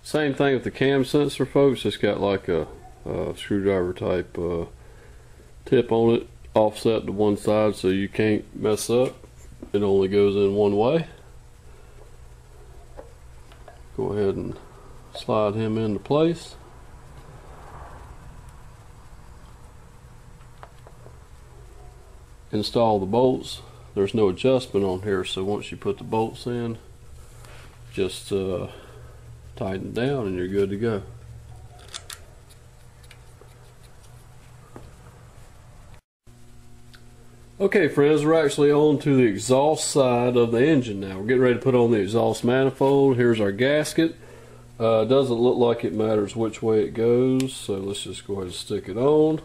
Same thing with the cam sensor, folks. It's got like a screwdriver type tip on it, offset to one side so you can't mess up. It only goes in one way. Go ahead and slide him into place. Install the bolts. There's no adjustment on here, so once you put the bolts in, just tighten down and you're good to go. Okay friends, we're actually on to the exhaust side of the engine now. We're getting ready to put on the exhaust manifold. Here's our gasket. It doesn't look like it matters which way it goes, so let's just go ahead and stick it on.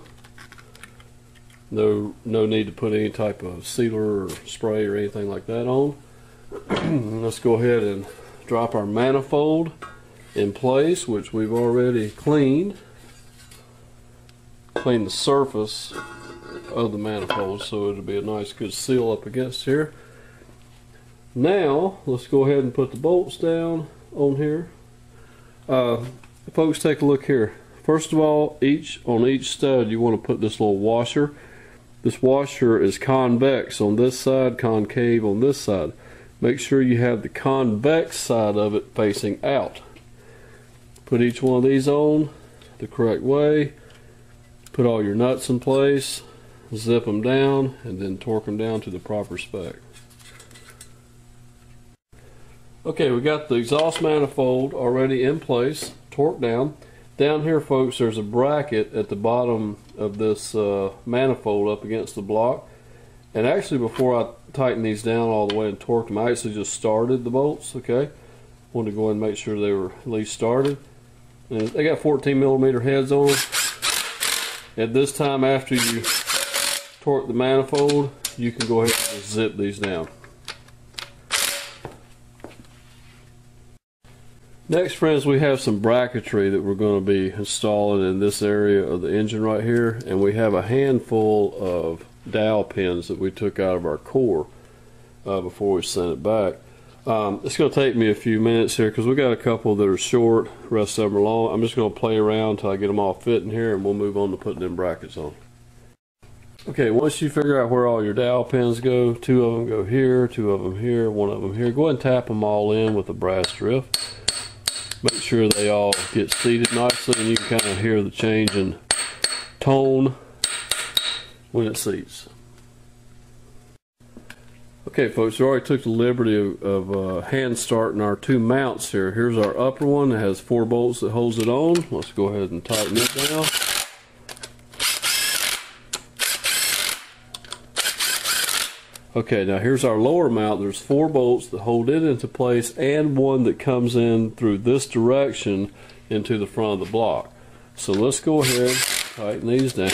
No need to put any type of sealer or spray or anything like that on. Let's go ahead and drop our manifold in place, which we've already cleaned the surface of the manifold, so it'll be a nice good seal up against here. Now let's go ahead and put the bolts down on here. Folks, take a look here. First of all, on each stud you want to put this little washer. This washer is convex on this side, concave on this side. Make sure you have the convex side of it facing out. Put each one of these on the correct way. Put all your nuts in place. Zip them down and then torque them down to the proper spec. Okay, we got the exhaust manifold already in place, torqued down. Down here, folks, there's a bracket at the bottom of this manifold up against the block. And actually, before I tighten these down all the way and torque them, I actually just started the bolts. Okay, wanted to go ahead and make sure they were at least started. And they got 14mm heads on them. At this time, after you torque the manifold, you can go ahead and zip these down. Next, friends, we have some bracketry that we're going to be installing in this area of the engine right here, and we have a handful of dowel pins that we took out of our core before we sent it back. It's going to take me a few minutes here because we got a couple that are short, the rest of them are long. I'm just going to play around until I get them all fitting here, and we'll move on to putting them brackets on. Okay, once you figure out where all your dowel pins go, 2 of them go here, 2 of them here, 1 of them here, go ahead and tap them all in with a brass drift. Make sure they all get seated nicely, and you can kind of hear the change in tone when it seats. Okay folks, we already took the liberty of hand starting our 2 mounts here. Here's our upper one that has 4 bolts that holds it on. Let's go ahead and tighten it down. Okay, now here's our lower mount. There's 4 bolts that hold it into place and one that comes in through this direction into the front of the block. So let's go ahead and tighten these down.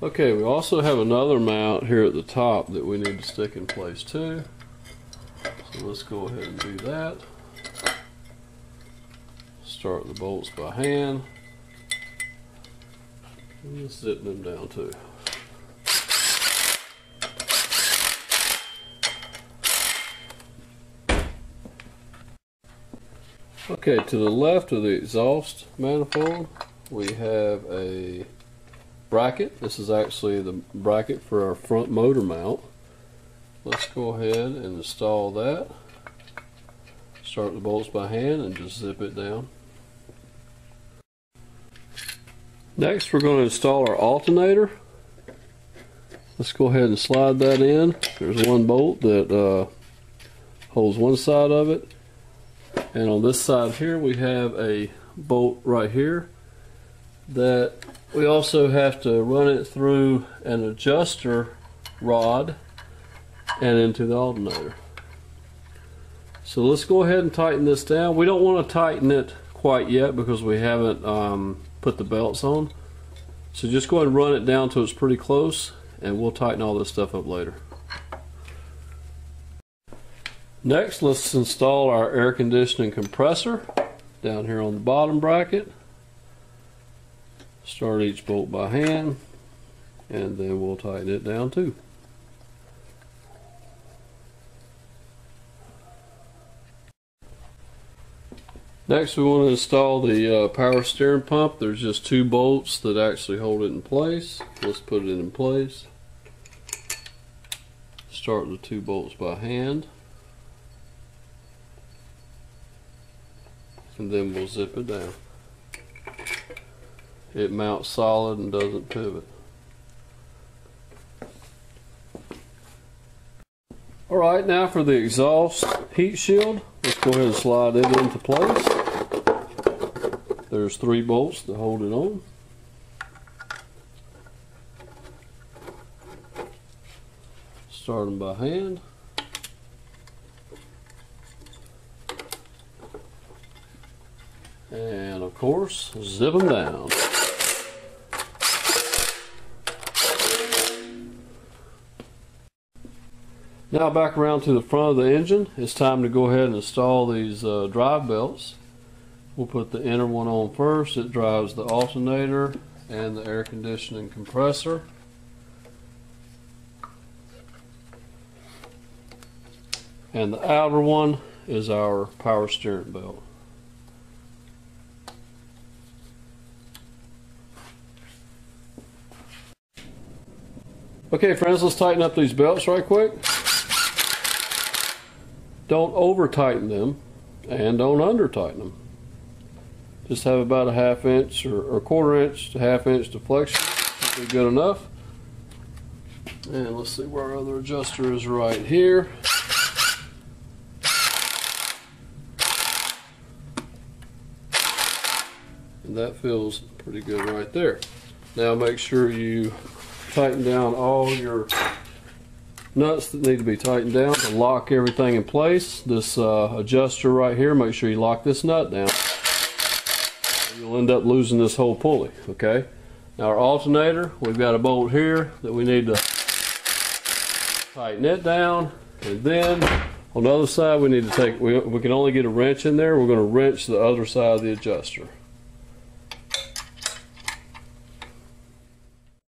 Okay, we also have another mount here at the top that we need to stick in place too. So let's go ahead and do that. Start the bolts by hand. And zip them down too. Okay, to the left of the exhaust manifold, we have a bracket. This is actually the bracket for our front motor mount. Let's go ahead and install that. Start the bolts by hand and just zip it down. Next, we're going to install our alternator. Let's go ahead and slide that in. There's 1 bolt that holds one side of it, and on this side here we have a bolt right here that we also have to run it through an adjuster rod and into the alternator. So let's go ahead and tighten this down. We don't want to tighten it quite yet because we haven't put the belts on. So just go ahead and run it down till it's pretty close, and we'll tighten all this stuff up later. Next, let's install our air conditioning compressor down here on the bottom bracket. Start each bolt by hand, and then we'll tighten it down too. Next, we want to install the power steering pump. There's just 2 bolts that actually hold it in place. Let's put it in place. Start the 2 bolts by hand, and then we'll zip it down. It mounts solid and doesn't pivot. Alright, now for the exhaust heat shield. Let's go ahead and slide it into place. There's 3 bolts to hold it on. Start them by hand. And of course, zip them down. Now back around to the front of the engine. It's time to go ahead and install these drive belts. We'll put the inner one on first. It drives the alternator and the air conditioning compressor. And the outer one is our power steering belt. Okay friends, let's tighten up these belts right quick. Don't over tighten them and don't under tighten them. Just have about a 1/2 inch or a 1/4 inch to 1/2 inch deflection. That'll be good enough. And let's see where our other adjuster is, right here. And that feels pretty good right there. Now make sure you tighten down all your nuts that need to be tightened down to lock everything in place. This adjuster right here, make sure you lock this nut down. You'll end up losing this whole pulley. Okay. Now our alternator, we've got a bolt here that we need to tighten it down, and then on the other side we need to take, we can only get a wrench in there. We're going to wrench the other side of the adjuster.